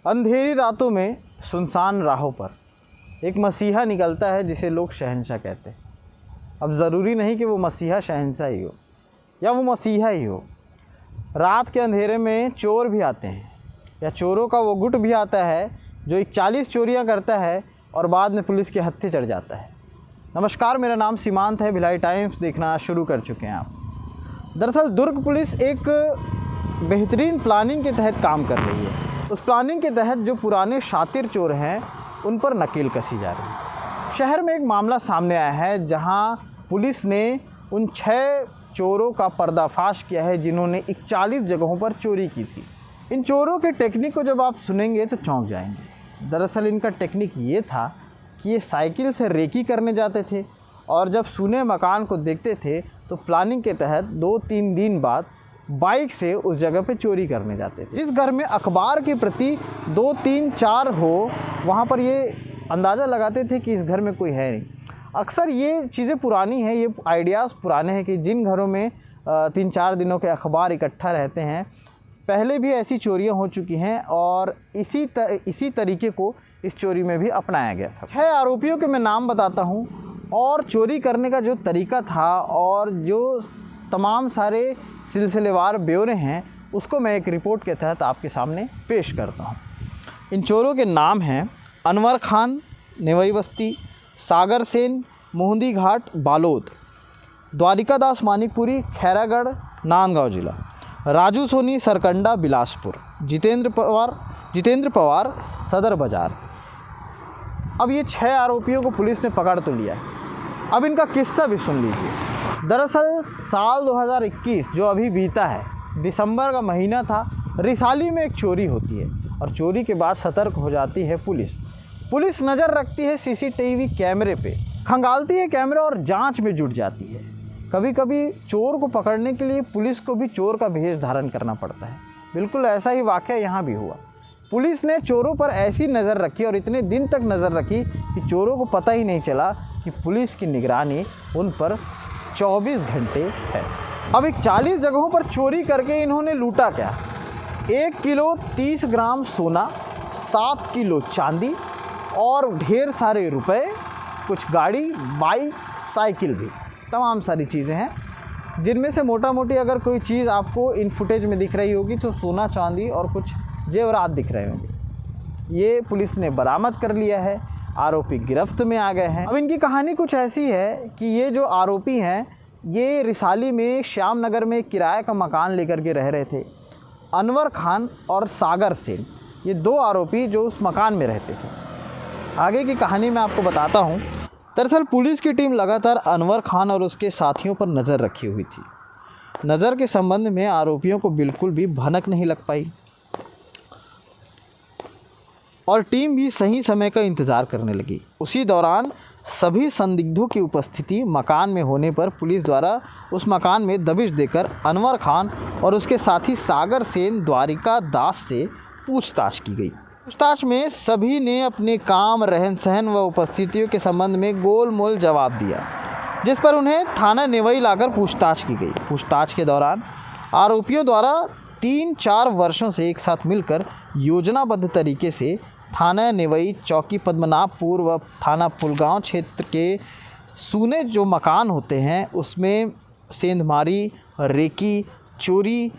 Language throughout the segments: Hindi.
अंधेरी रातों में सुनसान राहों पर एक मसीहा निकलता है जिसे लोग शहंशाह कहते हैं। अब ज़रूरी नहीं कि वो मसीहा शहंशाह ही हो या वो मसीहा ही हो। रात के अंधेरे में चोर भी आते हैं या चोरों का वो गुट भी आता है जो 41 चोरियां करता है और बाद में पुलिस के हत्थे चढ़ जाता है। नमस्कार, मेरा नाम सीमांत है। भिलाई टाइम्स देखना शुरू कर चुके हैं आप। दरअसल दुर्ग पुलिस एक बेहतरीन प्लानिंग के तहत काम कर रही है। उस प्लानिंग के तहत जो पुराने शातिर चोर हैं उन पर नकेल कसी जा रही है। शहर में एक मामला सामने आया है जहां पुलिस ने उन 6 चोरों का पर्दाफाश किया है जिन्होंने 41 जगहों पर चोरी की थी। इन चोरों के टेक्निक को जब आप सुनेंगे तो चौंक जाएंगे। दरअसल इनका टेक्निक ये था कि ये साइकिल से रेकी करने जाते थे और जब सूने मकान को देखते थे तो प्लानिंग के तहत 2-3 दिन बाद बाइक से उस जगह पे चोरी करने जाते थे। जिस घर में अखबार की प्रति 2, 3, 4 हो वहाँ पर ये अंदाज़ा लगाते थे कि इस घर में कोई है नहीं। अक्सर ये चीज़ें पुरानी हैं, ये आइडियाज़ पुराने हैं कि जिन घरों में 3-4 दिनों के अखबार इकट्ठा रहते हैं, पहले भी ऐसी चोरियां हो चुकी हैं और इसी तरीके को इस चोरी में भी अपनाया गया था। 6 आरोपियों के मैं नाम बताता हूं और चोरी करने का जो तरीका था और जो तमाम सारे सिलसिलेवार ब्यौरे हैं उसको मैं एक रिपोर्ट के तहत आपके सामने पेश करता हूं। इन चोरों के नाम हैं अनवर खान, नेवई बस्ती, सागर सेन, मोहंदी घाट, बालोद, द्वारिका दास मानिकपुरी, खैरागढ़, नांदगांव जिला, राजू सोनी, सरकंडा, बिलासपुर, जितेंद्र पवार, सदर बाज़ार। अब ये 6 आरोपियों को पुलिस ने पकड़ तो लिया है। अब इनका किस्सा भी सुन लीजिए। दरअसल साल 2021 जो अभी बीता है, दिसंबर का महीना था, रिसाली में एक चोरी होती है और चोरी के बाद सतर्क हो जाती है पुलिस नज़र रखती है सीसीटीवी कैमरे पे, खंगालती है कैमरा और जांच में जुट जाती है। कभी कभी चोर को पकड़ने के लिए पुलिस को भी चोर का भेष धारण करना पड़ता है। बिल्कुल ऐसा ही वाक़या यहाँ भी हुआ। पुलिस ने चोरों पर ऐसी नज़र रखी और इतने दिन तक नज़र रखी कि चोरों को पता ही नहीं चला कि पुलिस की निगरानी उन पर 24 घंटे है। अब 41 जगहों पर चोरी करके इन्होंने लूटा क्या? 1 किलो 30 ग्राम सोना, 7 किलो चांदी और ढेर सारे रुपए, कुछ गाड़ी, बाइक, साइकिल भी, तमाम सारी चीज़ें हैं जिनमें से मोटा मोटी अगर कोई चीज़ आपको इन फुटेज में दिख रही होगी तो सोना, चांदी और कुछ जेवरात दिख रहे होंगे। ये पुलिस ने बरामद कर लिया है। आरोपी गिरफ्त में आ गए हैं। अब इनकी कहानी कुछ ऐसी है कि ये जो आरोपी हैं ये रिसाली में श्याम नगर में किराए का मकान लेकर के रह रहे थे। अनवर खान और सागर सेन, ये 2 आरोपी जो उस मकान में रहते थे। आगे की कहानी मैं आपको बताता हूँ। दरअसल पुलिस की टीम लगातार अनवर खान और उसके साथियों पर नज़र रखी हुई थी। नज़र के संबंध में आरोपियों को बिल्कुल भी भनक नहीं लग पाई और टीम भी सही समय का इंतज़ार करने लगी। उसी दौरान सभी संदिग्धों की उपस्थिति मकान में होने पर पुलिस द्वारा उस मकान में दबिश देकर अनवर खान और उसके साथी सागर सेन, द्वारिका दास से पूछताछ की गई। पूछताछ में सभी ने अपने काम, रहन सहन व उपस्थितियों के संबंध में गोलमोल जवाब दिया, जिस पर उन्हें थाना नेवई लाकर पूछताछ की गई। पूछताछ के दौरान आरोपियों द्वारा 3-4 वर्षों से एक साथ मिलकर योजनाबद्ध तरीके से थाना नेवई, चौकी पद्मनाभपुर व थाना पुलगांव क्षेत्र के सूने जो मकान होते हैं उसमें सेंधमारी, रेकी, चोरी,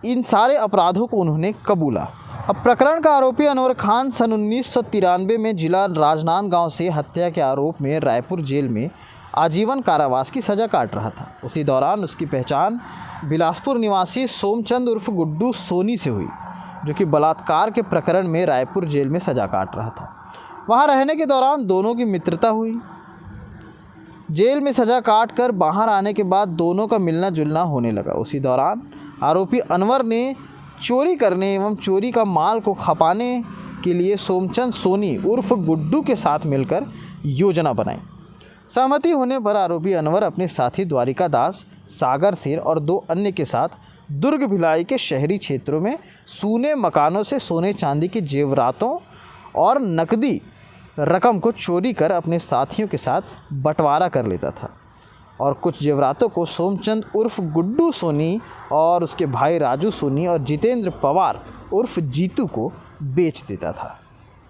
इन सारे अपराधों को उन्होंने कबूला। अब प्रकरण का आरोपी अनवर खान सन 1993 में जिला राजनांदगांव से हत्या के आरोप में रायपुर जेल में आजीवन कारावास की सज़ा काट रहा था। उसी दौरान उसकी पहचान बिलासपुर निवासी सोमचंद उर्फ गुड्डू सोनी से हुई, जो कि बलात्कार के प्रकरण में रायपुर जेल में सज़ा काट रहा था। वहां रहने के दौरान दोनों की मित्रता हुई। जेल में सज़ा काट कर बाहर आने के बाद दोनों का मिलना जुलना होने लगा। उसी दौरान आरोपी अनवर ने चोरी करने एवं चोरी का माल को खपाने के लिए सोमचंद सोनी उर्फ गुड्डू के साथ मिलकर योजना बनाई। सहमति होने पर आरोपी अनवर अपने साथी द्वारिका दास, सागर सेन और 2 अन्य के साथ दुर्ग भिलाई के शहरी क्षेत्रों में सूने मकानों से सोने चांदी के जेवरातों और नकदी रकम को चोरी कर अपने साथियों के साथ बंटवारा कर लेता था और कुछ जेवरातों को सोमचंद उर्फ गुड्डू सोनी और उसके भाई राजू सोनी और जितेंद्र पवार उर्फ जीतू को बेच देता था।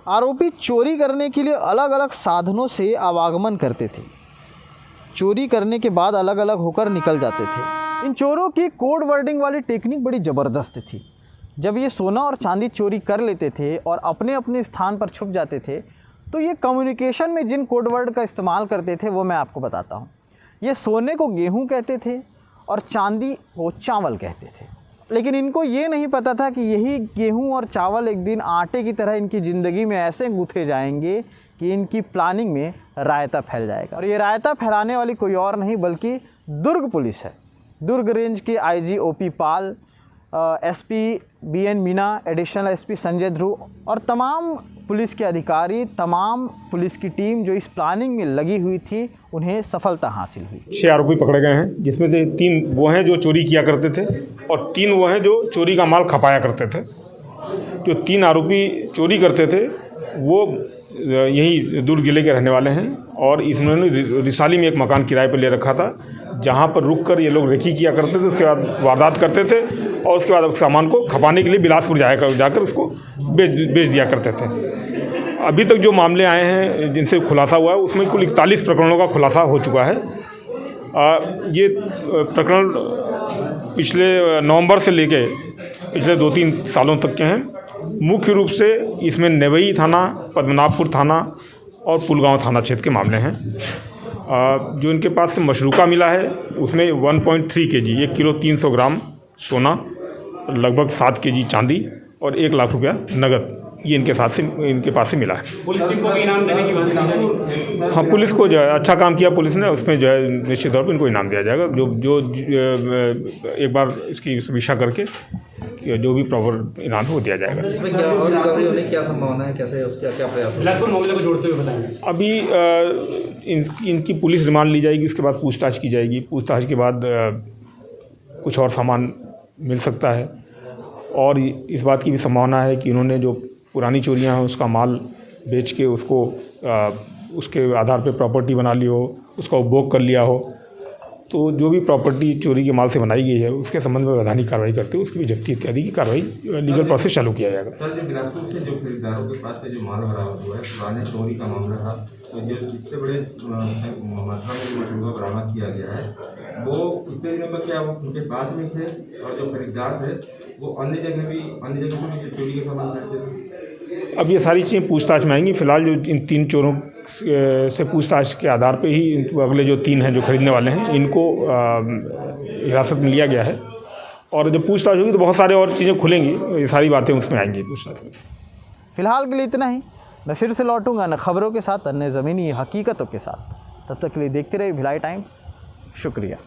आरोपी चोरी करने के लिए अलग अलग साधनों से आवागमन करते थे। चोरी करने के बाद अलग अलग होकर निकल जाते थे। इन चोरों की कोड वर्डिंग वाली टेक्निक बड़ी ज़बरदस्त थी। जब ये सोना और चांदी चोरी कर लेते थे और अपने अपने स्थान पर छुप जाते थे, तो ये कम्युनिकेशन में जिन कोड वर्ड का इस्तेमाल करते थे वो मैं आपको बताता हूँ। ये सोने को गेहूँ कहते थे और चांदी को चावल कहते थे। लेकिन इनको ये नहीं पता था कि यही गेहूं और चावल एक दिन आटे की तरह इनकी ज़िंदगी में ऐसे गूँथे जाएंगे कि इनकी प्लानिंग में रायता फैल जाएगा। और ये रायता फैलाने वाली कोई और नहीं बल्कि दुर्ग पुलिस है। दुर्ग रेंज के IG OP Pal, SP BN Meena, additional SP Sanjay Dhruv और तमाम पुलिस के अधिकारी, तमाम पुलिस की टीम जो इस प्लानिंग में लगी हुई थी, उन्हें सफलता हासिल हुई। 6 आरोपी पकड़े गए हैं, जिसमें से 3 वो हैं जो चोरी किया करते थे और 3 वो हैं जो चोरी का माल खपाया करते थे। जो 3 आरोपी चोरी करते थे वो यही दुर्ग जिले के रहने वाले हैं और इन्होंने रिसाली में एक मकान किराए पर ले रखा था, जहाँ पर रुककर ये लोग रेकी किया करते थे। उसके बाद वारदात करते थे और उसके बाद सामान को खपाने के लिए बिलासपुर जाकर उसको बेच दिया करते थे। अभी तक जो मामले आए हैं जिनसे खुलासा हुआ है उसमें कुल 41 प्रकरणों का खुलासा हो चुका है। ये प्रकरण पिछले नवंबर से लेके पिछले 2-3 सालों तक के हैं। मुख्य रूप से इसमें नेवई थाना, पद्मनाभपुर थाना और पुलगांव थाना क्षेत्र के मामले हैं। जो इनके पास से मशरूका मिला है उसमें 1.3 kg 1 किलो 300 ग्राम सोना, लगभग 7 kg चांदी और 1 लाख रुपया नगद, ये इनके पास से मिला है। पुलिस टीम को भी इनाम देने की बात की। हाँ, पुलिस को जो है अच्छा काम किया पुलिस ने, उसमें जो है निश्चित तौर पर इनको इनाम दिया जाएगा। जो एक बार इसकी समीक्षा करके जो भी प्रॉपर इनाम है वो दिया जाएगा। इसमें क्या और रिकवरी होने की क्या संभावना है, कैसे उसका क्या प्रयास है? लगभग मामले को जोड़ते हुए बताएंगे। अभी इनकी पुलिस रिमांड ली जाएगी, उसके बाद पूछताछ की जाएगी। पूछताछ के बाद कुछ और सामान मिल सकता है और इस बात की भी संभावना है कि इन्होंने जो पुरानी चोरियां हैं उसका माल बेच के उसको उसके आधार पे प्रॉपर्टी बना ली हो, उसका उपभोग कर लिया हो। तो जो भी प्रॉपर्टी चोरी के माल से बनाई गई है उसके संबंध में वैधानिक कार्रवाई करते हुए उसकी भी जब्ती इत्यादि की कार्रवाई लीगल प्रोसेस चालू किया जाएगा। सर, जो बिलासपुर से जो खरीदारों के पास से जो माल बरामद हुआ है, पुराने चोरी का मामला था, तो जो इतने बड़े मात्रा में जो मशरूका बरामद किया गया है वो इतने दिनों में क्या वो उनके पास में थे और जो खरीदार थे वो अन्य जगह से भी जो चोरी के सामान करते थे? अब ये सारी चीज़ें पूछताछ में आएंगी। फिलहाल जो इन 3 चोरों से पूछताछ के आधार पे ही अगले जो 3 हैं जो खरीदने वाले हैं इनको हिरासत में लिया गया है और जब पूछताछ होगी तो बहुत सारे और चीज़ें खुलेंगी, ये सारी बातें उसमें आएंगी पूछताछ में। फिलहाल के लिए इतना ही। मैं फिर से लौटूंगा न खबरों के साथ, अन्य ज़मीनी हकीकतों के साथ। तब तक के लिए देखते रहिए भिलाई टाइम्स। शुक्रिया।